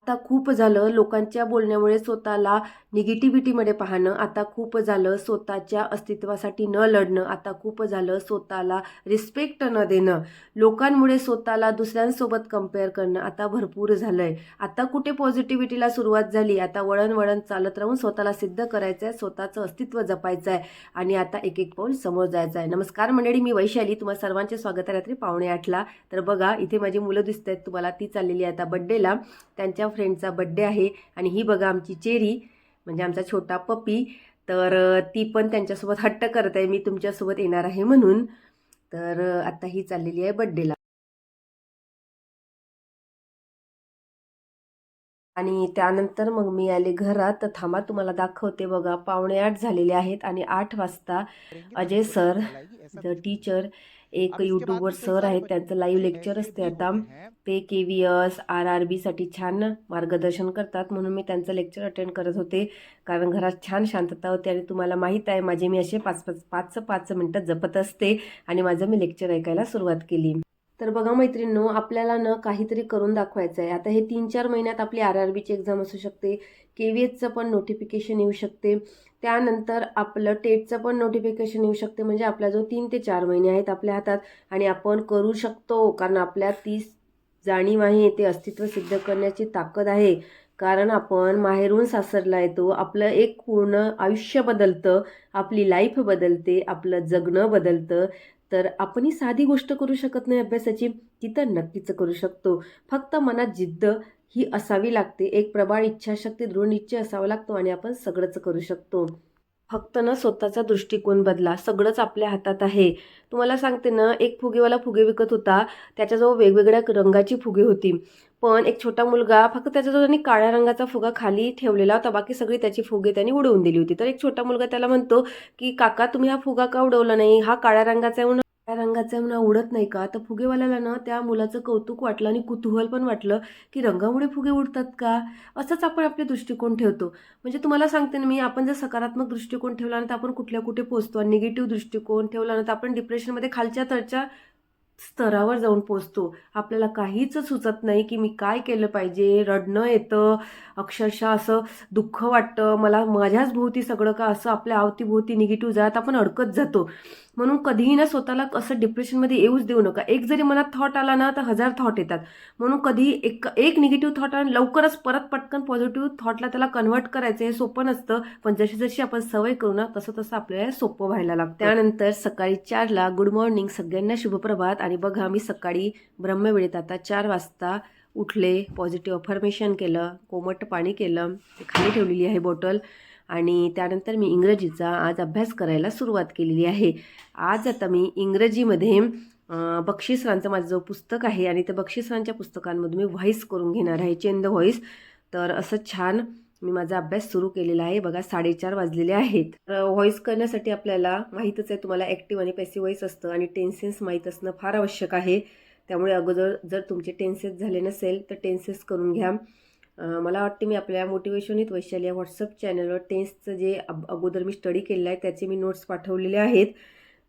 आता खूप झालं लोकांच्या बोलण्यामुळे स्वतःला निगेटिव्हिटीमध्ये पाहणं, आता खूप झालं स्वतःच्या अस्तित्वासाठी न लढणं, आता खूप झालं स्वतःला रिस्पेक्ट न देणं, लोकांमुळे स्वतःला दुसऱ्यांसोबत कंपेअर करणं आता भरपूर झालंय. आता कुठे पॉझिटिव्हिटीला सुरुवात झाली, आता वळण वळण चालत राहून स्वतःला सिद्ध करायचं आहे, स्वतःचं अस्तित्व जपायचं आहे आणि आता एक एक पाऊल समोर जायचं आहे. नमस्कार मंडळी, मी वैशाली, तुम्हाला सर्वांचे स्वागत आहे रात्री 7:45ला. तर बघा इथे माझी मुलं दिसत आहेत तुम्हाला, ती चाललेली आहे आता बड्डेला, त्यांच्या फ्रेंडचा बड्डे आहे. आणि ही बघा आमची चेरी म्हणजे आमचा छोटा पप्पी, तर ती पण त्यांच्यासोबत हट्ट करत आहे मी तुमच्यासोबत येणार आहे म्हणून. तर आता ही चाललेली आहे बड्डेला. आणि त्यानंतर मग मी आले घरात. तर थांबा तुम्हाला दाखवते. बघा 7:45 झालेले आहेत आणि 8 वाजता अजय सर द टीचर, एक यूट्यूबवर सर आहेत, त्यांचं लाईव्ह लेक्चर असते आता. ते KVS RRB साठी छान मार्गदर्शन करतात, म्हणून मी त्यांचं लेक्चर अटेंड करत होते. कारण घरात छान शांतता होती आणि तुम्हाला माहीत आहे माझे मी असे 5 मिनटं जपत असते आणि माझं मी लेक्चर ऐकायला सुरुवात केली. तर बघा मैत्रिणींनो, आपल्याला न काहीतरी करून दाखवायचं आहे. आता हे 3-4 महिन्यात आपली RRBची एक्झाम असू शकते, KVSचं पण नोटिफिकेशन येऊ शकते, त्यानंतर आपलं टेटचं पण नोटिफिकेशन येऊ शकते. म्हणजे आपला जो 3 ते 4 महिने आहेत आपल्या हातात आणि आपण करू शकतो. कारण आपल्या ती जाणीव आहे, ते अस्तित्व सिद्ध करण्याची ताकद आहे. कारण आपण माहेरून सासरला येतो, आपलं एक पूर्ण आयुष्य बदलतं, आपली लाईफ बदलते, आपलं जगणं बदलतं. तर आपण ही साधी गोष्ट करू शकत नाही अभ्यासाची, ती तर नक्कीच करू शकतो. फक्त मनात जिद्द ही असावी लागते, एक प्रबळ इच्छाशक्ती, दृढ निश्चय असावा लागतो आणि आपण सगळंच करू शकतो. फक्त ना स्वतःचा दृष्टिकोन बदला, सगळंच आपल्या हातात आहे. तुम्हाला सांगते ना, एक फुगेवाला फुगे विकत होता, त्याच्याजवळ वेगवेगळ्या रंगाची फुगे होती. पण एक छोटा मुलगा फक्त त्याच्याजवळ त्यांनी काळ्या रंगाचा फुगा खाली ठेवलेला होता, बाकी सगळी त्याची फुगे त्यांनी उडवून दिली होती. तर एक छोटा मुलगा त्याला म्हणतो की काका, तुम्ही हा फुगा का उडवला नाही, हा काळ्या रंगाचा आहे, त्या रंगाचा म्हणून उडत नाही का. तर फुगेवाल्याला ना त्या मुलाचं कौतुक वाटलं आणि कुतूहल पण वाटलं की रंगामुळे फुगे उडतात का. असंच आपण आपले दृष्टिकोन ठेवतो. म्हणजे तुम्हाला सांगते ना मी, आपण जर सकारात्मक दृष्टिकोन ठेवला ना तर आपण कुठल्या कुठे पोहोचतो, आणि निगेटिव्ह दृष्टिकोन ठेवला ना तर आपण डिप्रेशनमध्ये खालच्या तळच्या स्तरावर जाऊन पोचतो. आपल्याला काहीच सुचत नाही की मी काय केलं पाहिजे, रडणं येतं, अक्षरशः असं दुःख वाटतं, मला माझ्याच भोवती सगळं का असं आपल्या अवतीभोवती निगेटिव्ह जात आपण अडकत जातो. म्हणून कधीही ना स्वतःला असं डिप्रेशनमध्ये येऊच देऊ नका. एक जरी मनात थॉट आला ना तर 1000 थॉट येतात. म्हणून कधी एक निगेटिव्ह थॉट आला लवकरच परत पटकन पॉझिटिव्ह थॉटला त्याला कन्व्हर्ट करायचं, हे सोपं नसतं. पण जशी जशी आपण सवय करू ना तसं तसं आपल्याला सोपं व्हायला लागतं. त्यानंतर सकाळी 4ला गुड मॉर्निंग, सगळ्यांना शुभप्रभात. आणि बघा मी सकाळी ब्रह्मवेळेत आता 4 वाजता उठले, पॉझिटिव्ह अफर्मेशन केलं, कोमट पाणी केलं, खाली ठेवलेली आहे बॉटल. आणि त्यानंतर मी इंग्रजीचा आज अभ्यास करायला सुरुवात केलेली आहे. आज आता मी इंग्रजीमध्ये बक्षी सरांचं माझं जो पुस्तक आहे आणि त्या बक्षी सरांच्या पुस्तकांमधून मी व्हॉईस करून घेणार आहे, चेंज द व्हॉईस. तर असं छान मी माझा अभ्यास सुरू केलेला आहे. बघा 4:30 वाजलेले आहेत. व्हॉईस करण्यासाठी आपल्याला माहीतच आहे तुम्हाला, ॲक्टिव्ह आणि पॅसिव्ह व्हॉईस असतं आणि टेन्सेस माहीत असणं फार आवश्यक आहे. त्यामुळे अगोदर जर तुमचे टेन्सेस झाले नसेल तर टेन्सेस करून घ्या. मला वाटते मी आपल्या मोटिवेशन विथ वैशाली या व्हॉट्सअप चॅनलवर टेन्सचं जे अगोदर मी स्टडी केलेलं आहे त्याचे मी नोट्स पाठवलेले आहेत.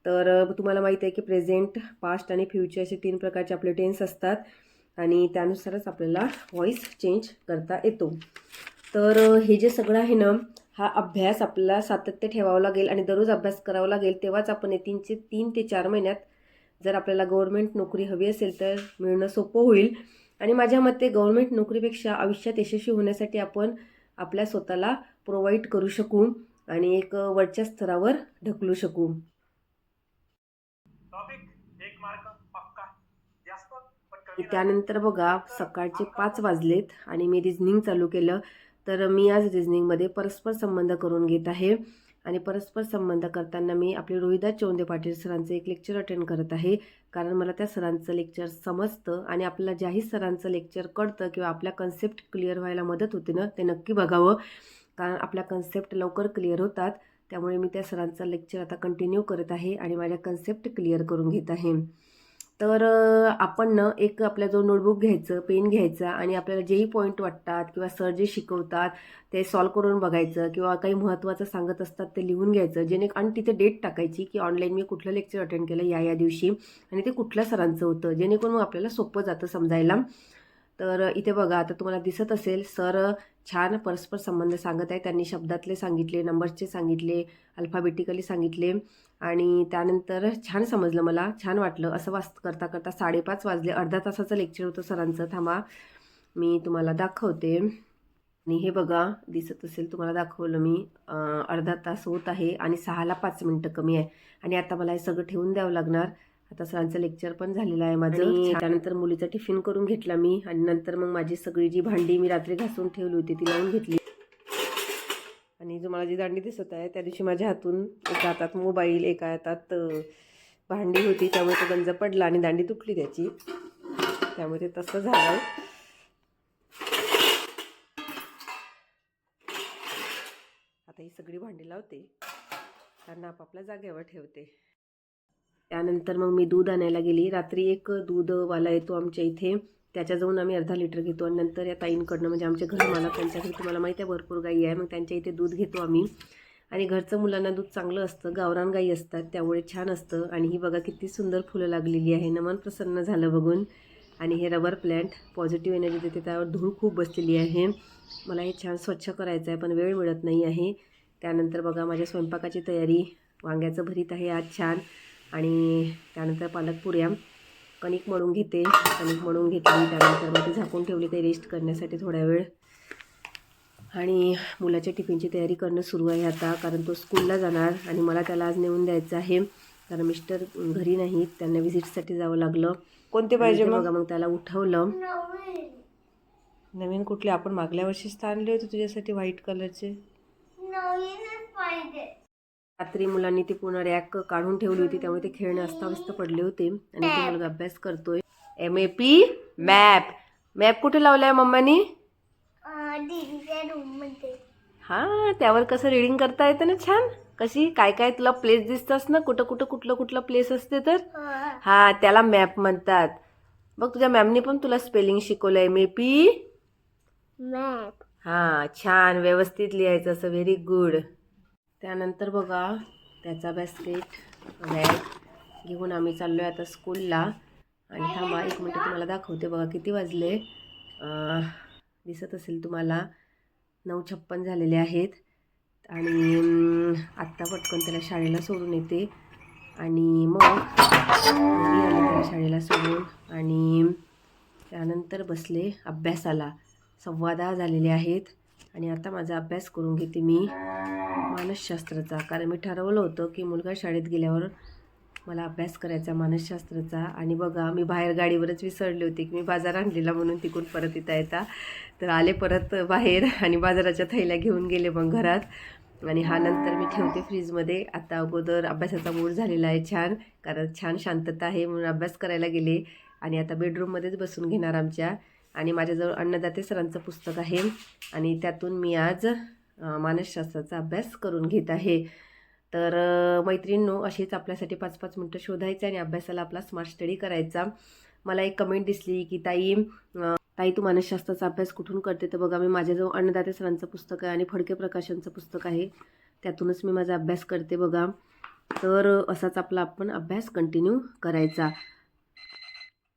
तर तुम्हाला माहीत आहे की प्रेझेंट, पास्ट आणि फ्युचर असे 3 प्रकारचे आपले टेन्स असतात आणि त्यानुसारच आपल्याला व्हॉईस चेंज करता येतो. तर हे जे सगळं आहे ना, हा अभ्यास आपल्याला सातत्य ठेवावं लागेल आणि दररोज अभ्यास करावा लागेल. तेव्हाच आपण 3 ते 4 महिन्यात जर आपल्याला गव्हर्नमेंट नोकरी हवी असेल तर मिळणं सोपं होईल. आणि माझ्या मते गव्हर्नमेंट नोकरीपेक्षा आयुष्यात यशस्वी होण्यासाठी आपण आपल्या स्वतःला प्रोव्हाइड करू शकू आणि एक वरच्या स्तरावर ढकलू शकू. त्यानंतर बघा सकाळचे 5 वाजलेत आणि मी रिझनिंग चालू केलं. तर मी आज रिझनिंगमध्ये परस्पर संबंध करून घेत आहे आणि परस्पर संबंध करताना मी आपले रोहिदास चौंदे पाटील सरांचं एक लेक्चर अटेंड करत आहे. कारण मला त्या सरांचं लेक्चर समजतं आणि आपल्याला ज्याही सरांचं लेक्चर कळतं किंवा आपल्या कन्सेप्ट क्लिअर व्हायला मदत होते ना, ते नक्की बघावं. कारण आपल्या कन्सेप्ट लवकर क्लिअर होतात. त्यामुळे मी त्या सरांचं लेक्चर आता कंटिन्यू करत आहे आणि माझ्या कन्सेप्ट क्लिअर करून घेत आहे. तर आपण ना एक आपला जो नोटबुक घ्यायचं, पेन घ्यायचा आणि आपल्याला जेही पॉईंट वाटतात किंवा सर जे शिकवतात ते सॉल्व करून बघायचं किंवा काही महत्त्वाचं सांगत असतात ते लिहून घ्यायचं. आणि तिथे डेट टाकायची की ऑनलाईन मी कुठलं लेक्चर अटेंड केलं या दिवशी आणि ते कुठल्या सरांचं होतं, जेणेकरून मग आपल्याला सोपं जातं समजायला. तर इथे बघा, आता तुम्हाला दिसत असेल सर छान परस्पर संबंध सांगत आहे. त्यांनी शब्दातले सांगितले, नंबरचे सांगितले, अल्फाबेटिकली सांगितले आणि त्यानंतर छान समजलं, मला छान वाटलं. असं करता करता 5:30 वाजले. अर्धा तासाचं लेक्चर होतं सरांचं. थांबा मी तुम्हाला दाखवते. आणि हे बघा, दिसत असेल तुम्हाला, दाखवलं मी. अर्धा तास होत आहे आणि 6ला 5 मिनटं कमी आहे. आणि आता मला हे सगळं ठेवून द्यावं लागणार. आता सरांचं लेक्चर पण झालेलं आहे माझं. आणि त्यानंतर मुलीचा टिफिन करून घेतला मी आणि नंतर मग माझी सगळी जी भांडी मी रात्री घासून ठेवली होती ती लावून घेतली. आणि जो मला जी दांडी दिसत आहे त्या दिवशी माझ्या हातून एका हातात मोबाईल, एका हातात भांडी होती, त्यामुळे तो गंज पडला आणि दांडी तुटली त्याची. त्यामुळे ते तसं झालं. आता ही सगळी भांडी लावते, त्यांना आपापल्या जागेवर ठेवते. त्यानंतर मग मी दूध आणायला गेली. रात्री एक दूधवाला येतो आमच्या इथे, त्याच्या जाऊन आम्ही अर्धा लिटर घेतो आणि नंतर या ताईंकडनं, म्हणजे आमच्या घरमालक, त्यांच्या घरी तुम्हाला माहिती आहे भरपूर गाई आहे, मग त्यांच्या इथे दूध घेतो आम्ही. आणि घरचं मुलांना दूध चांगलं असतं, गावरान गाई असतात त्यामुळे छान असतं. आणि ही बघा किती सुंदर फुलं लागलेली आहे ना, मन प्रसन्न झालं बघून. आणि हे रबर प्लॅन्ट पॉझिटिव्ह एनर्जी देते, त्यावर धूळ खूप बसलेली आहे. मला हे छान स्वच्छ करायचं आहे पण वेळ मिळत नाही आहे. त्यानंतर बघा माझ्या स्वयंपाकाची तयारी. वांग्याचं भरीत आहे आज छान. आणि त्यानंतर पालकपुऱ्या. कणिक मळून घेते, कणिक मळून घेतली, त्यानंतर मग ती झाकून ठेवली काही रेस्ट करण्यासाठी थोड्या वेळ. आणि मुलाच्या टिफिनची तयारी करणं सुरू आहे आता, कारण तो स्कूलला जाणार आणि मला त्याला आज नेऊन द्यायचं आहे, कारण मिस्टर घरी नाहीत, त्यांना व्हिजिटसाठी जावं लागलं. कोणते पाहिजे बघा. मग त्याला उठवलं. नवीन कुठले? आपण मागल्या वर्षीच आणले होते तुझ्यासाठी व्हाईट कलरचे. रात्री मुलांनी ती पूर्ण रॅक काढून ठेवली होती, त्यामुळे ते खेळणे अस्ताव्यस्त पडले होते. आणि तो मुलगा अभ्यास करतोय. MAP map. मॅप कुठे लावलाय मम्मानी? हा, त्यावर कसं रिडिंग करता येतं ना छान. कशी काय काय तुला प्लेस दिसतास ना, कुठं कुठं कुठलं प्लेस असते तर. हा, त्याला मॅप म्हणतात. बघ तुझ्या मॅमनी पण तुला स्पेलिंग शिकवलंय. MAP map. हा, छान व्यवस्थित लिहायचं असं. Very good. त्यानंतर बघा त्याचा बास्केट बॅग घेऊन आम्ही चाललो आहे आता स्कूलला. आणि थांबा एक मिनटं तुम्हाला दाखवते. बघा किती वाजले, दिसत असेल तुम्हाला, 9:56 झालेले आहेत. आणि आत्ता पटकन त्याला शाळेला सोडून येते आणि मग घरी आले त्याला शाळेला सोडून. आणि त्यानंतर बसले अभ्यासाला. 10:15 झालेले आहेत आणि आता माझा अभ्यास करून घेते मी मानसशास्त्राचा, कारण मी ठरवलं होतं की मुलगा शाळेत गेल्यावर मला अभ्यास करायचा मानसशास्त्राचा. आणि बघा मी बाहेर गाडीवरच विसरले होते की मी बाजार आणलेला म्हणून, तिकडून परत येता तर आले परत बाहेर आणि बाजाराच्या थैल्या घेऊन गेले मग घरात. आणि हा नंतर मी ठेवते फ्रीजमध्ये. आता अगोदर अभ्यासाचा मूड झालेला आहे छान, कारण छान शांतता आहे म्हणून अभ्यास करायला गेले. आणि आता बेडरूममध्येच बसून घेणार आमच्या. आणि माझ्याजवळ अन्नदाते सरांचं पुस्तक आहे आणि त्यातून मी आज मानसशास्त्राचा अभ्यास करून घेत आहे. तर मैत्रिणींनो, अशीच आपल्यासाठी 5-5 मिनटं शोधायचं आणि अभ्यासाला आपला स्मार्ट स्टडी करायचा. मला एक कमेंट दिसली की ताई तू मानसशास्त्राचा अभ्यास कुठून करते? तर बघा मी माझ्याजवळ अन्नदाते सरांचं पुस्तक आहे आणि फडके प्रकाशनचं पुस्तक आहे, त्यातूनच मी माझा अभ्यास करते बघा. तर असाच आपला आपण अभ्यास कंटिन्यू करायचा.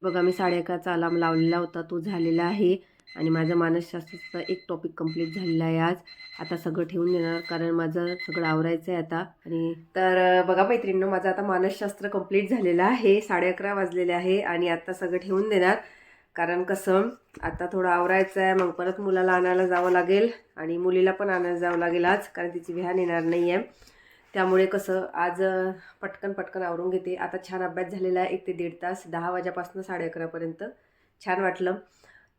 बघा मी 11:30चा अलार्म लावलेला होता, तो झालेला आहे. आणि माझं मानसशास्त्राचा एक टॉपिक कंप्लीट झालेला आहे आज. आता सगळं ठेवून देणार, कारण माझं सगळं आवरायचं आहे आता. आणि तर बघा मैत्रिणींनो, माझं आता मानसशास्त्र कंप्लीट झालेलं आहे. 11:30 वाजलेले आहे आणि आता सगळं ठेवून देणार, कारण कसं आता थोडं आवरायचं आहे. मग परत मुलाला आणायला जावं लागेल आणि मुलीला पण आणायला जावं लागेल आज, कारण तिची व्हॅन येणार नाही आहे. त्यामुळे कसं आज पटकन आवरून घेते. आता छान अभ्यास झालेला आहे, 1 ते 1.5 तास, 10 वाजेपासून 11:30पर्यंत. छान वाटलं.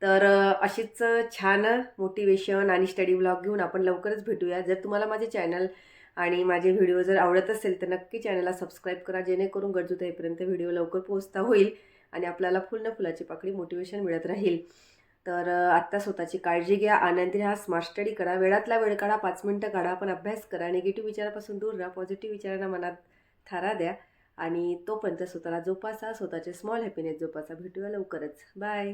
तर अशीच छान मोटिवेशन आणि स्टडी ब्लॉग घेऊन आपण लवकरच भेटूया. जर तुम्हाला माझे चॅनल आणि माझे व्हिडिओ जर आवडत असेल तर नक्की चॅनलला सबस्क्राईब करा, जेणेकरून गरजू ताईपर्यंत व्हिडिओ लवकर पोहोचता होईल आणि आपल्याला फुल ना फुलाची पाकळी मोटिवेशन मिळत राहील. तर आत्ता स्वतःची काळजी घ्या, आनंदी राहा, स्मार्ट स्टडी करा, वेळातला वेळ काढा, 5 मिनटं काढा, पण अभ्यास करा. निगेटिव्ह विचारापासून दूर राहा, पॉझिटिव्ह विचारांना मनात थारा द्या आणि तोपर्यंत स्वतःला जोपासा, स्वतःचे स्मॉल हॅपीनेस जोपासा. भेटूया लवकरच. बाय.